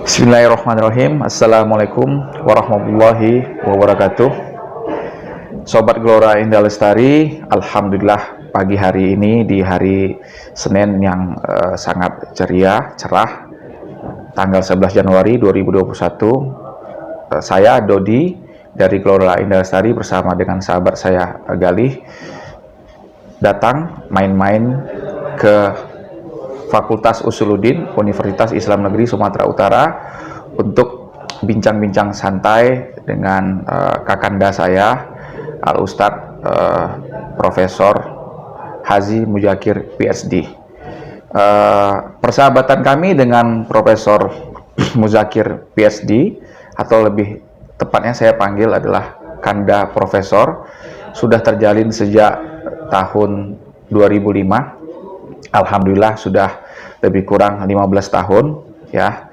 Bismillahirrahmanirrahim. Assalamualaikum warahmatullahi wabarakatuh. Sobat Gelora Indah Lestari, alhamdulillah pagi hari ini di hari Senin yang sangat ceria, cerah, tanggal 11 Januari 2021. Saya Dodi dari Gelora Indah Lestari bersama dengan sahabat saya Galih datang main-main ke Fakultas Usuluddin Universitas Islam Negeri Sumatera Utara untuk bincang-bincang santai dengan kakanda saya Al-Ustadz Profesor Hazi Muzakir PhD. Persahabatan kami dengan Profesor Muzakir PhD, atau lebih tepatnya saya panggil adalah Kanda Profesor, sudah terjalin sejak tahun 2005. Alhamdulillah sudah lebih kurang 15 tahun ya,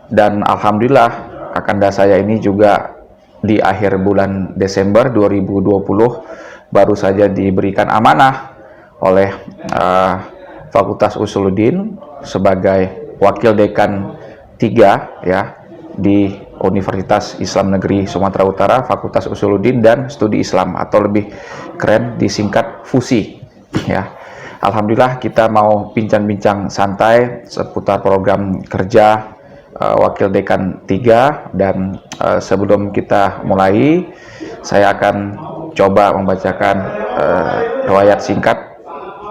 dan alhamdulillah kakanda saya ini juga di akhir bulan Desember 2020 baru saja diberikan amanah oleh Fakultas Usuluddin sebagai wakil dekan 3 ya di Universitas Islam Negeri Sumatera Utara, Fakultas Usuluddin dan Studi Islam, atau lebih keren disingkat FUSI ya. Alhamdulillah kita mau bincang-bincang santai seputar program kerja Wakil Dekan 3, dan sebelum kita mulai saya akan coba membacakan riwayat singkat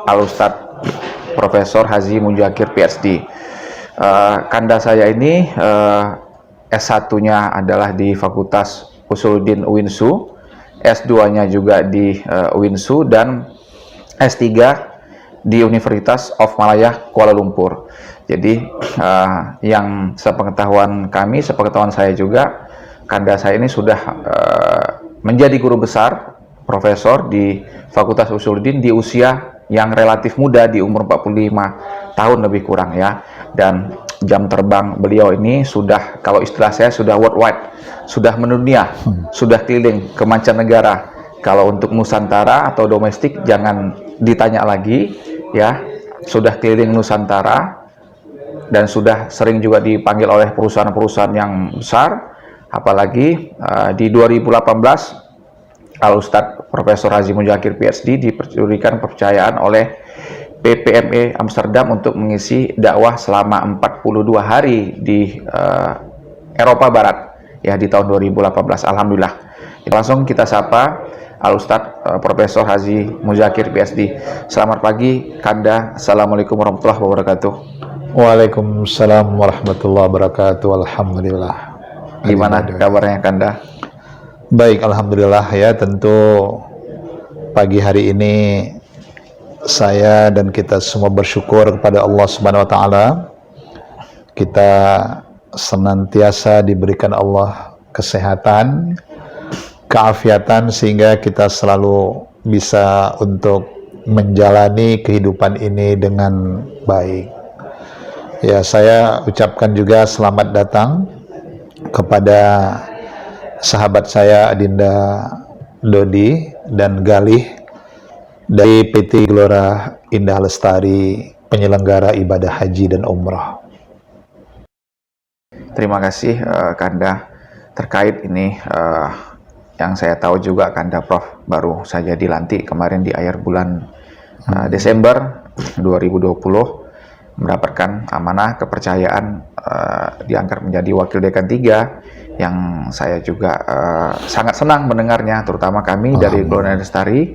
Al-Ustadz Profesor Hazi Muzakir PhD. Kanda saya ini S1-nya adalah di Fakultas Usuluddin UINSU, S2-nya juga di UINSU, dan S3 di Universitas of Malaya Kuala Lumpur. Jadi yang sepengetahuan saya juga, kanda saya ini sudah menjadi guru besar profesor di Fakultas Usuluddin di usia yang relatif muda, di umur 45 tahun lebih kurang ya. Dan jam terbang beliau ini sudah, kalau istilah saya, sudah worldwide, sudah mendunia, sudah keliling ke mancanegara. Kalau untuk Nusantara atau domestik jangan ditanya lagi ya, sudah keliling Nusantara dan sudah sering juga dipanggil oleh perusahaan-perusahaan yang besar. Apalagi di 2018 Al-Ustadz Profesor Hazi Muzakir PhD diberikan kepercayaan oleh PPME Amsterdam untuk mengisi dakwah selama 42 hari di Eropa Barat ya di tahun 2018. Alhamdulillah. Langsung kita sapa Al-Ustadz Profesor Hazi Muzakir PhD. Selamat pagi Kanda. Assalamualaikum warahmatullahi wabarakatuh. Waalaikumsalam warahmatullahi wabarakatuh. Alhamdulillah. Gimana kabarnya Kanda? Baik, alhamdulillah ya. Tentu pagi hari ini saya dan kita semua bersyukur kepada Allah Subhanahu wa taala. Kita senantiasa diberikan Allah kesehatan, keafiatan, sehingga kita selalu bisa untuk menjalani kehidupan ini dengan baik. Ya, saya ucapkan juga selamat datang kepada sahabat saya Adinda Dodi dan Galih dari PT Gelora Indah Lestari, penyelenggara ibadah haji dan umrah. Terima kasih Kanda. Terkait ini yang saya tahu juga Kanda Prof baru saja dilantik kemarin di akhir bulan Desember 2020, mendapatkan amanah kepercayaan diangkat menjadi wakil dekan 3, yang saya juga sangat senang mendengarnya, terutama kami dari Gelora Lestari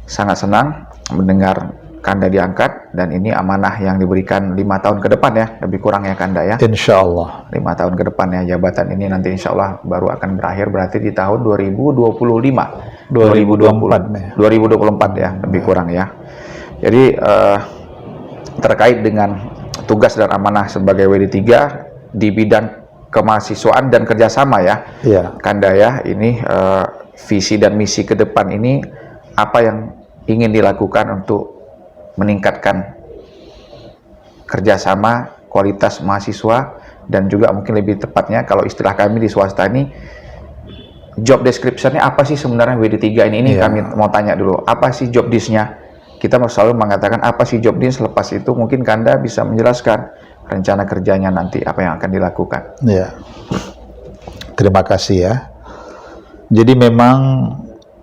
sangat senang mendengar Kanda diangkat, dan ini amanah yang diberikan 5 tahun ke depan ya, lebih kurang ya Kanda ya. Insya Allah 5 tahun ke depan ya, jabatan ini nanti insya Allah baru akan berakhir berarti di tahun 2024 ya, lebih kurang ya. Jadi terkait dengan tugas dan amanah sebagai WD3 di bidang kemahasiswaan dan kerjasama ya, Kanda ya, ini visi dan misi ke depan ini apa yang ingin dilakukan untuk meningkatkan kerjasama, kualitas mahasiswa, dan juga mungkin lebih tepatnya kalau istilah kami di swasta ini, job description-nya apa sih sebenarnya WD3 ini? Kami mau tanya dulu, apa sih job desk-nya? Kita selalu mengatakan apa sih job desk, lepas itu mungkin Kanda bisa menjelaskan rencana kerjanya nanti, apa yang akan dilakukan. Ya, terima kasih ya. Jadi memang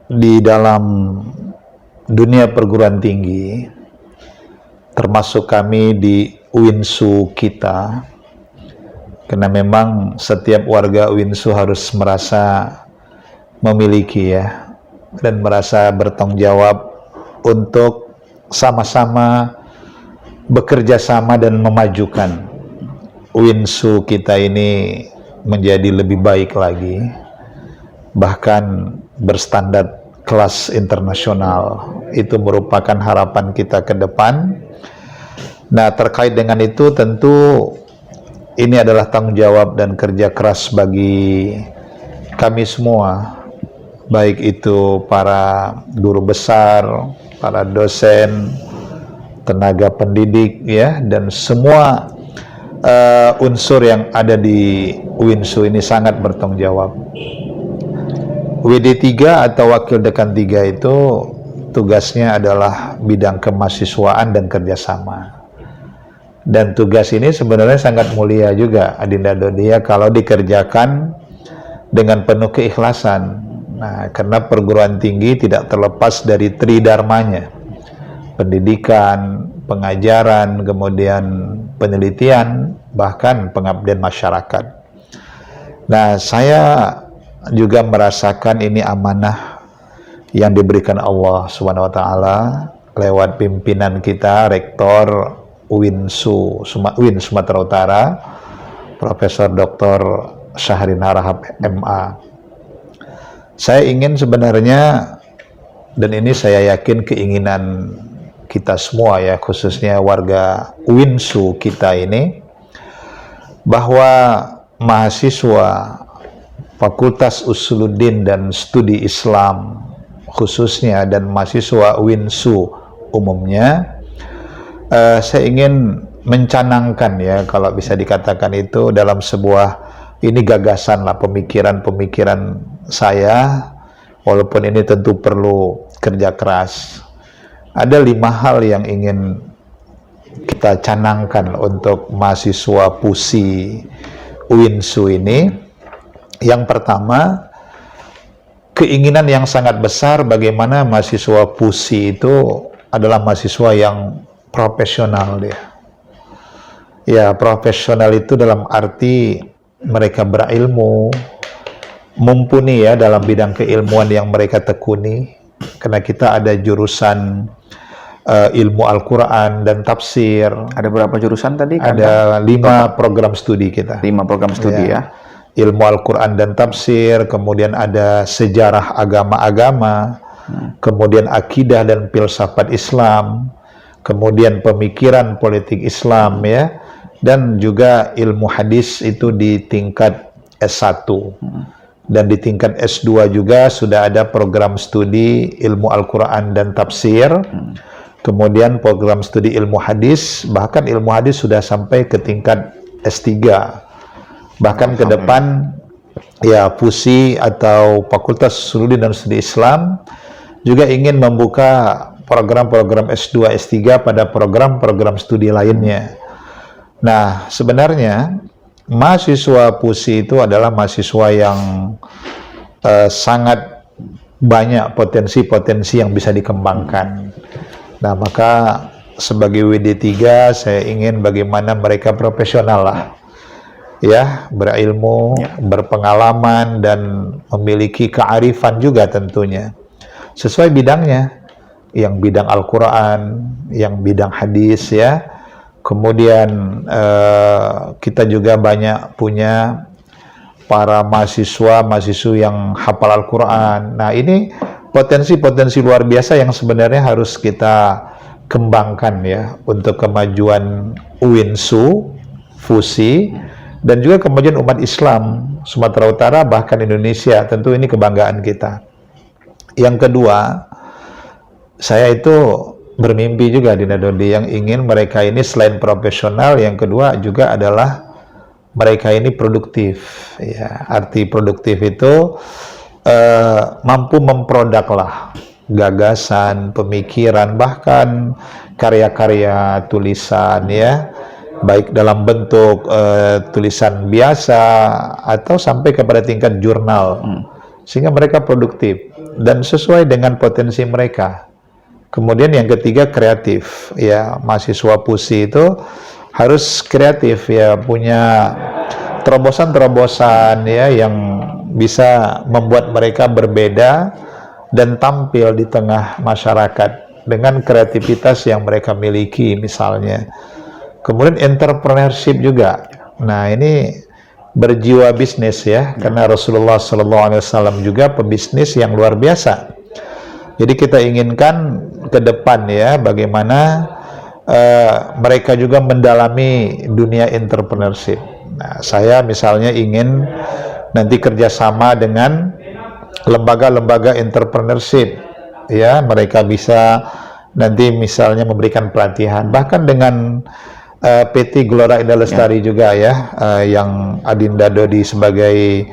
di dalam dunia perguruan tinggi, termasuk kami di UINSU kita, karena memang setiap warga UINSU harus merasa memiliki ya, dan merasa bertanggung jawab untuk sama-sama bekerja sama dan memajukan UINSU kita ini menjadi lebih baik lagi, bahkan berstandar kelas internasional. Itu merupakan harapan kita ke depan. Nah, terkait dengan itu tentu ini adalah tanggung jawab dan kerja keras bagi kami semua, baik itu para guru besar, para dosen, tenaga pendidik ya, dan semua unsur yang ada di UINSU ini sangat bertanggung jawab. WD3 atau Wakil Dekan 3 itu tugasnya adalah bidang kemahasiswaan dan kerjasama. Dan tugas ini sebenarnya sangat mulia juga, Adinda Dodia, kalau dikerjakan dengan penuh keikhlasan. Nah, karena perguruan tinggi tidak terlepas dari tridharmanya: pendidikan, pengajaran, kemudian penelitian, bahkan pengabdian masyarakat. Nah, saya juga merasakan ini amanah yang diberikan Allah Subhanahu wa taala lewat pimpinan kita, Rektor UIN Sumatera Utara, Profesor Dr. Syahrin Harahap MA. Saya ingin sebenarnya, dan ini saya yakin keinginan kita semua ya, khususnya warga UINSU kita ini, bahwa mahasiswa Fakultas Usuluddin dan Studi Islam khususnya, dan mahasiswa UINSU umumnya, saya ingin mencanangkan ya, kalau bisa dikatakan itu dalam sebuah, ini gagasan lah, pemikiran saya, walaupun ini tentu perlu kerja keras. Ada 5 hal yang ingin kita canangkan untuk mahasiswa PUSI UINSU ini. Yang pertama, keinginan yang sangat besar bagaimana mahasiswa PUSI itu adalah mahasiswa yang profesional dia. Ya, profesional itu dalam arti mereka berilmu, mumpuni ya dalam bidang keilmuan yang mereka tekuni. Karena kita ada jurusan ilmu Al-Quran dan tafsir. Ada berapa jurusan tadi? Ada 5 program studi kita. 5 program studi ya. Ilmu Al-Quran dan tafsir, kemudian ada sejarah agama-agama, kemudian akidah dan filsafat Islam, kemudian pemikiran politik Islam ya, dan juga ilmu hadis itu di tingkat S1. Dan di tingkat S2 juga sudah ada program studi ilmu Al-Quran dan tafsir, kemudian program studi ilmu hadis, bahkan ilmu hadis sudah sampai ke tingkat S3. Bahkan ke depan ya PUSI atau Fakultas Usuluddin dan Studi Islam juga ingin membuka program-program S2, S3 pada program-program studi lainnya. Nah, sebenarnya mahasiswa PUSI itu adalah mahasiswa yang sangat banyak potensi-potensi yang bisa dikembangkan. Nah, maka sebagai WD3 saya ingin bagaimana mereka profesional lah ya, berilmu, berpengalaman, dan memiliki kearifan juga tentunya sesuai bidangnya, yang bidang Al-Quran, yang bidang hadis ya. Kemudian kita juga banyak punya para mahasiswa yang hafal Al-Quran. Nah, ini potensi-potensi luar biasa yang sebenarnya harus kita kembangkan ya, untuk kemajuan UINSU, FUSI, dan juga kemajuan umat Islam Sumatera Utara, bahkan Indonesia. Tentu ini kebanggaan kita. Yang kedua, saya itu bermimpi juga di Dodi, yang ingin mereka ini selain profesional, yang kedua juga adalah mereka ini produktif ya. Arti produktif itu mampu memproduk lah gagasan, pemikiran, bahkan karya-karya tulisan ya, baik dalam bentuk tulisan biasa atau sampai kepada tingkat jurnal, sehingga mereka produktif dan sesuai dengan potensi mereka. Kemudian yang ketiga kreatif, ya mahasiswa PUSI itu harus kreatif, ya punya terobosan-terobosan ya yang bisa membuat mereka berbeda dan tampil di tengah masyarakat dengan kreativitas yang mereka miliki misalnya. Kemudian entrepreneurship juga. Nah, ini berjiwa bisnis ya, karena Rasulullah SAW juga pebisnis yang luar biasa. Jadi kita inginkan ke depan ya, bagaimana mereka juga mendalami dunia entrepreneurship. Nah, saya misalnya ingin nanti kerjasama dengan lembaga-lembaga entrepreneurship, ya mereka bisa nanti misalnya memberikan pelatihan, bahkan dengan PT Gelora Indah Lestari juga ya, yang Adinda Dodi sebagai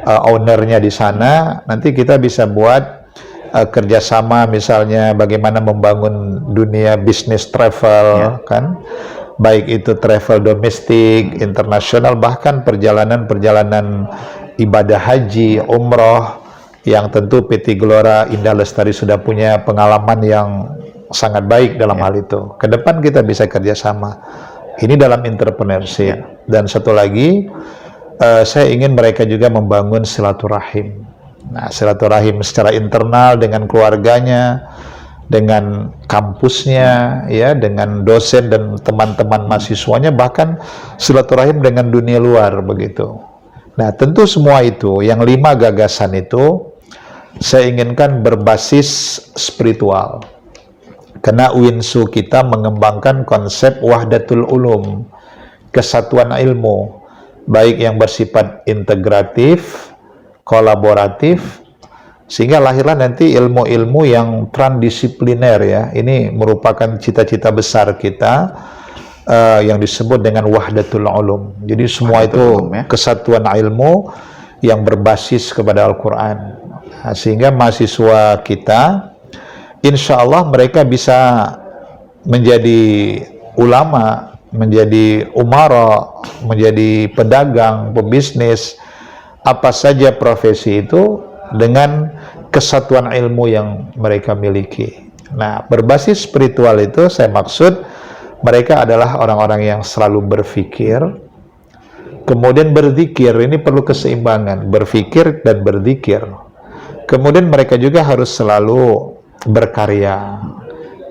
ownernya di sana, nanti kita bisa buat kerjasama misalnya bagaimana membangun dunia bisnis travel, kan, baik itu travel domestik, internasional, bahkan perjalanan-perjalanan ibadah haji, umroh, yang tentu PT Gelora Indah Lestari sudah punya pengalaman yang sangat baik dalam hal itu. Ke depan kita bisa kerjasama. Ini dalam entrepreneurship. Dan satu lagi, saya ingin mereka juga membangun silaturahim. Nah, silaturahim secara internal dengan keluarganya, dengan kampusnya, ya, dengan dosen dan teman-teman mahasiswanya, bahkan silaturahim dengan dunia luar begitu. Nah, tentu semua itu, yang 5 gagasan itu, saya inginkan berbasis spiritual. Karena UINSU kita mengembangkan konsep wahdatul ulum, kesatuan ilmu, baik yang bersifat integratif, kolaboratif, sehingga lahirlah nanti ilmu-ilmu yang transdisipliner ya. Ini merupakan cita-cita besar kita yang disebut dengan wahdatul ulum. Jadi semua itu kesatuan ilmu yang berbasis kepada Al-Quran. Nah, sehingga mahasiswa kita insya Allah mereka bisa menjadi ulama, menjadi umara, menjadi pedagang, pebisnis, apa saja profesi itu dengan kesatuan ilmu yang mereka miliki. Nah, berbasis spiritual itu saya maksud mereka adalah orang-orang yang selalu berpikir, kemudian berzikir. Ini perlu keseimbangan, berpikir dan berzikir. Kemudian mereka juga harus selalu berkarya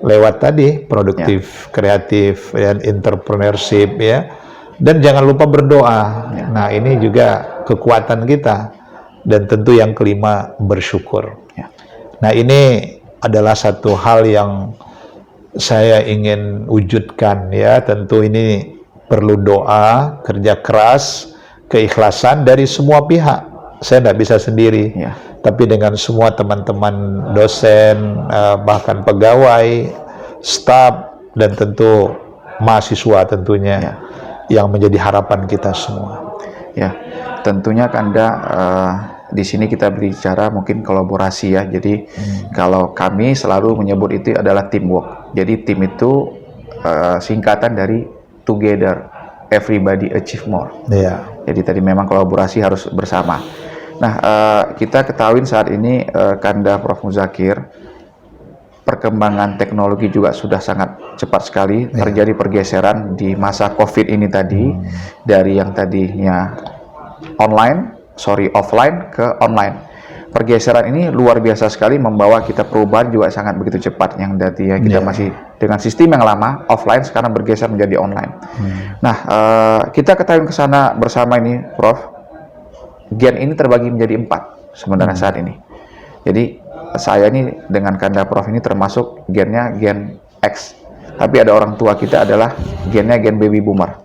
lewat tadi produktif, kreatif, dan entrepreneurship ya. Dan jangan lupa berdoa. Nah, ini juga kekuatan kita. Dan tentu yang kelima, bersyukur. Nah, ini adalah satu hal yang saya ingin wujudkan ya. Tentu ini perlu doa, kerja keras, keikhlasan dari semua pihak. Saya tidak bisa sendiri. Tapi dengan semua teman-teman dosen, bahkan pegawai, staf, dan tentu mahasiswa tentunya yang menjadi harapan kita semua. Ya, tentunya Kanda di sini kita berbicara mungkin kolaborasi ya. Jadi kalau kami selalu menyebut itu adalah teamwork. Jadi tim itu singkatan dari together, everybody achieve more. Jadi tadi memang kolaborasi harus bersama. Nah, kita ketahui saat ini Kanda Prof. Muzakir, perkembangan teknologi juga sudah sangat cepat sekali. Terjadi pergeseran di masa COVID ini tadi, dari yang tadinya offline ke online. Pergeseran ini luar biasa sekali, membawa kita perubahan juga sangat begitu cepat. Yang tadi ya kita masih dengan sistem yang lama offline, sekarang bergeser menjadi online. Nah, kita ketahui ke sana bersama ini, Prof. Gen ini terbagi menjadi 4 sebenarnya saat ini. Jadi saya ini dengan Kanda Prof ini termasuk gennya gen X. Tapi ada orang tua kita adalah gennya gen baby boomer.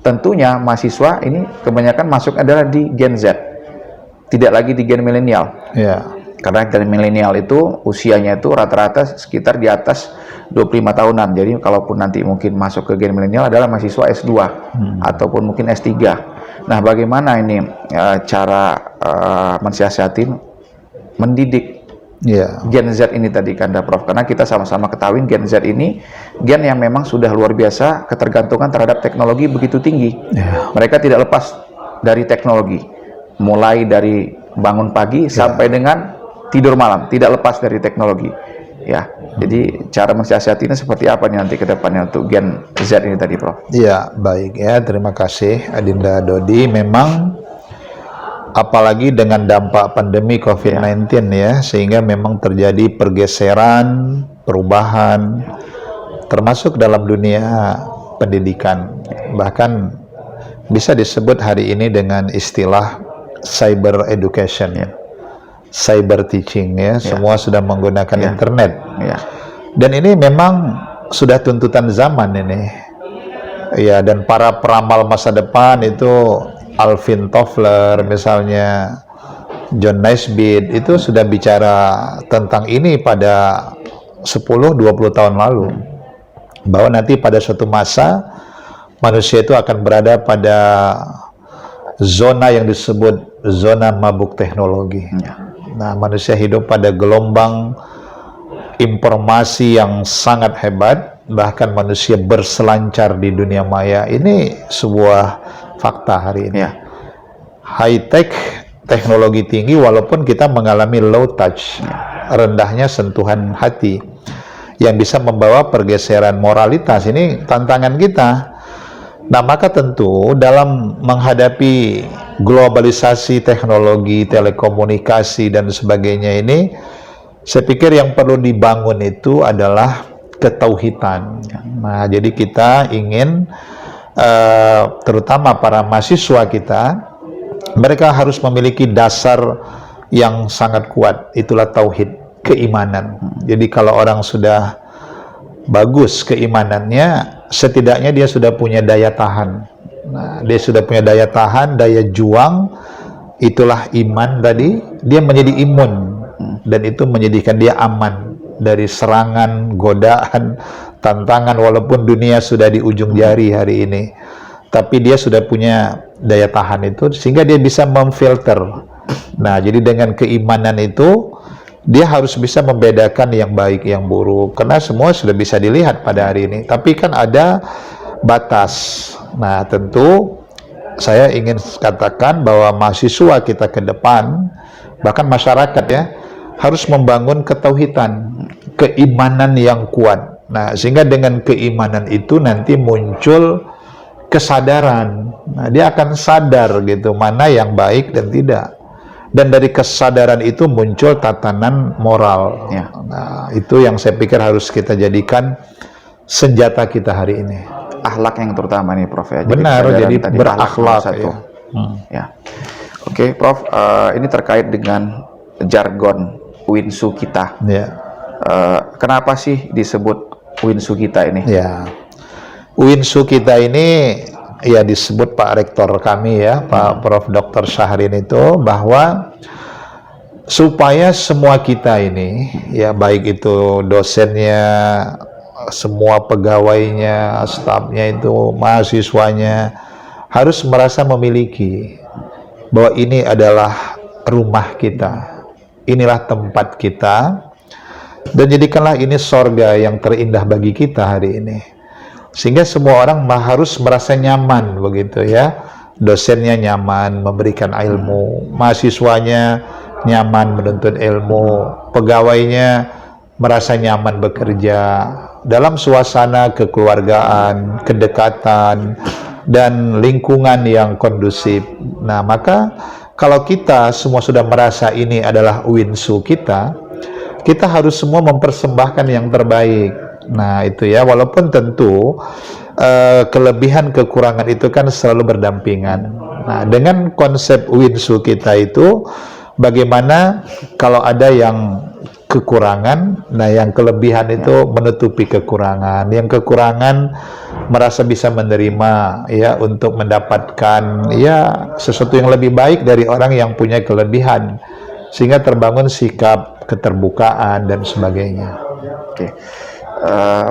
Tentunya mahasiswa ini kebanyakan masuk adalah di gen Z. Tidak lagi di gen milenial. Karena gen milenial itu usianya itu rata-rata sekitar di atas 25 tahunan. Jadi kalaupun nanti mungkin masuk ke gen milenial adalah mahasiswa S2 ataupun mungkin S3. Nah, bagaimana ini cara mensiasatin, mendidik Gen Z ini tadi Kanda Prof, karena kita sama-sama ketahui Gen Z ini gen yang memang sudah luar biasa ketergantungan terhadap teknologi begitu tinggi. Mereka tidak lepas dari teknologi, mulai dari bangun pagi sampai dengan tidur malam, tidak lepas dari teknologi. Ya, jadi cara mensiasatinya seperti apa nih nanti ke depannya untuk Gen Z ini tadi, Prof? Ya, baik ya, terima kasih Adinda Dodi. Memang apalagi dengan dampak pandemi COVID-19 ya, sehingga memang terjadi pergeseran, perubahan, termasuk dalam dunia pendidikan. Bahkan bisa disebut hari ini dengan istilah cyber education, cyber teaching ya, semua sudah menggunakan internet. Dan ini memang sudah tuntutan zaman ini. Ya, dan para peramal masa depan itu Alvin Toffler misalnya, John Naisbitt itu sudah bicara tentang ini pada 10-20 tahun lalu, bahwa nanti pada suatu masa manusia itu akan berada pada zona yang disebut zona mabuk teknologi. Nah, manusia hidup pada gelombang informasi yang sangat hebat, bahkan manusia berselancar di dunia maya. Ini sebuah fakta hari ini. High tech, teknologi tinggi, walaupun kita mengalami low touch, rendahnya sentuhan hati, yang bisa membawa pergeseran moralitas. Ini tantangan kita. Nah, maka tentu dalam menghadapi globalisasi teknologi, telekomunikasi dan sebagainya ini, saya pikir yang perlu dibangun itu adalah ketauhidan. Nah, jadi kita ingin terutama para mahasiswa kita, mereka harus memiliki dasar yang sangat kuat, itulah tauhid, keimanan. Jadi kalau orang sudah bagus keimanannya, setidaknya dia sudah punya daya tahan. Nah, dia sudah punya daya tahan, daya juang, itulah iman tadi, dia menjadi imun, dan itu menjadikan dia aman dari serangan, godaan, tantangan, walaupun dunia sudah di ujung jari hari ini, tapi dia sudah punya daya tahan itu, sehingga dia bisa memfilter. Nah, jadi dengan keimanan itu, dia harus bisa membedakan yang baik, yang buruk, karena semua sudah bisa dilihat pada hari ini, tapi kan ada batas. Nah, tentu saya ingin katakan bahwa mahasiswa kita ke depan, bahkan masyarakat ya, harus membangun ketauhidan, keimanan yang kuat. Nah, sehingga dengan keimanan itu nanti muncul kesadaran. Nah, dia akan sadar gitu, mana yang baik dan tidak. Dan dari kesadaran itu muncul tatanan moral. Nah, itu yang saya pikir harus kita jadikan senjata kita hari ini. Akhlak yang terutama nih, Prof ya. Benar, jadi berakhlak ya. Oke, Prof, ini terkait dengan jargon Winsu kita. Kenapa sih disebut Winsu kita ini? Winsu kita ini ya disebut Pak Rektor kami ya, Pak Prof. Dr. Syahrin itu, bahwa supaya semua kita ini ya, baik itu dosennya, semua pegawainya, stafnya itu, mahasiswanya, harus merasa memiliki bahwa ini adalah rumah kita, inilah tempat kita, dan jadikanlah ini sorga yang terindah bagi kita hari ini. Sehingga semua orang harus merasa nyaman begitu ya. Dosennya nyaman memberikan ilmu, mahasiswanya nyaman menuntut ilmu, pegawainya merasa nyaman bekerja dalam suasana kekeluargaan, kedekatan, dan lingkungan yang kondusif. Nah, maka kalau kita semua sudah merasa ini adalah Winsu kita, kita harus semua mempersembahkan yang terbaik. Nah, itu ya, walaupun tentu kelebihan kekurangan itu kan selalu berdampingan. Nah, dengan konsep Winsu kita itu, bagaimana kalau ada yang kekurangan, nah yang kelebihan itu menutupi kekurangan, yang kekurangan merasa bisa menerima ya, untuk mendapatkan ya sesuatu yang lebih baik dari orang yang punya kelebihan, sehingga terbangun sikap keterbukaan dan sebagainya.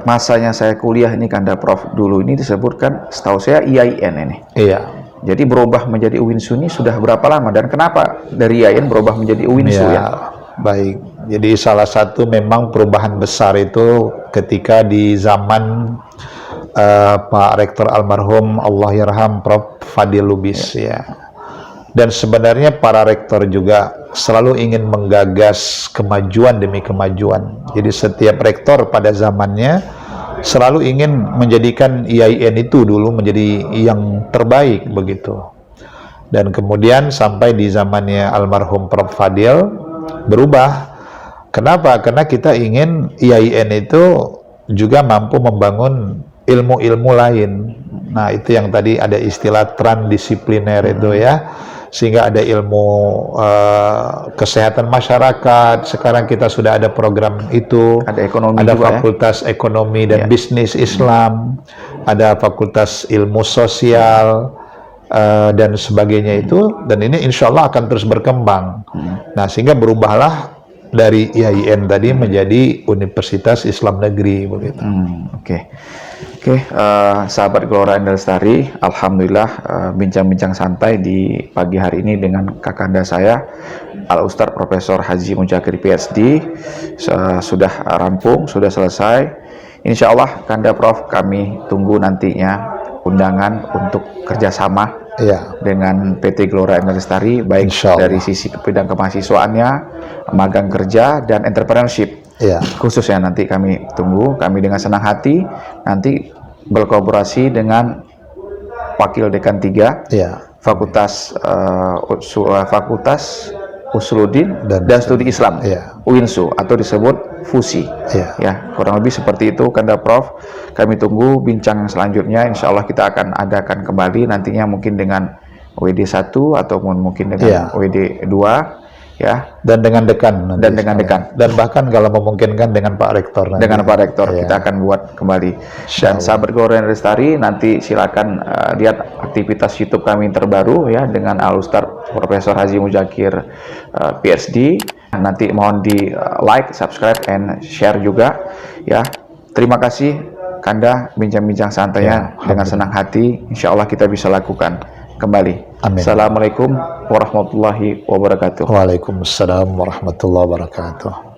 Masanya saya kuliah ini Kanda Prof, dulu ini disebutkan, setahu saya IAIN ini. Jadi berubah menjadi Winsu ini sudah berapa lama, dan kenapa dari IAIN berubah menjadi Winsu ya? Baik, jadi salah satu memang perubahan besar itu ketika di zaman Pak Rektor almarhum Allahyarham Prof. Fadil Lubis ya. Dan sebenarnya para rektor juga selalu ingin menggagas kemajuan demi kemajuan. Jadi setiap rektor pada zamannya selalu ingin menjadikan IAIN itu dulu menjadi yang terbaik begitu. Dan kemudian sampai di zamannya almarhum Prof. Fadil berubah. Kenapa? Karena kita ingin IAIN itu juga mampu membangun ilmu-ilmu lain. Nah, itu yang tadi ada istilah transdisipliner itu ya. Sehingga ada ilmu kesehatan masyarakat. Sekarang kita sudah ada program itu. Ada ekonomi ada juga, fakultas ekonomi dan bisnis Islam. Ada fakultas ilmu sosial dan sebagainya itu. Dan ini insya Allah akan terus berkembang. Nah, sehingga berubahlah dari IAIN tadi menjadi Universitas Islam Negeri begitu. Oke, sahabat Gelora Enda Lestari, alhamdulillah bincang-bincang santai di pagi hari ini dengan kakanda saya Al Ustadz Profesor Haji Muzakir PhD sudah rampung, sudah selesai. Insya Allah Kanda Prof, kami tunggu nantinya undangan untuk kerjasama dengan PT Gelora Enda Lestari, baik dari sisi bidang kemahasiswaannya, magang kerja, dan entrepreneurship. Khususnya nanti kami tunggu, kami dengan senang hati nanti berkolaborasi dengan Wakil Dekan 3 Fakultas Usuluddin dan Studi Islam UINSU atau disebut FUSI ya, kurang lebih seperti itu Kanda Prof. Kami tunggu bincang selanjutnya, insya Allah kita akan adakan kembali nantinya mungkin dengan WD 1 ataupun mungkin dengan WD 2 ya, dan dengan dekan dan bahkan kalau memungkinkan dengan Pak Rektor nanti. Dengan Pak Rektor kita akan buat kembali. Dan sahabat Gelora Enda Lestari, nanti silakan lihat aktivitas YouTube kami terbaru ya dengan Al Ustadz Profesor Haji Muzakir PhD. Nanti mohon di like, subscribe, and share juga ya. Terima kasih Kanda, bincang-bincang santainya dengan senang hati. Insya Allah kita bisa lakukan kembali. Amin. Assalamualaikum warahmatullahi wabarakatuh. Waalaikumsalam warahmatullahi wabarakatuh.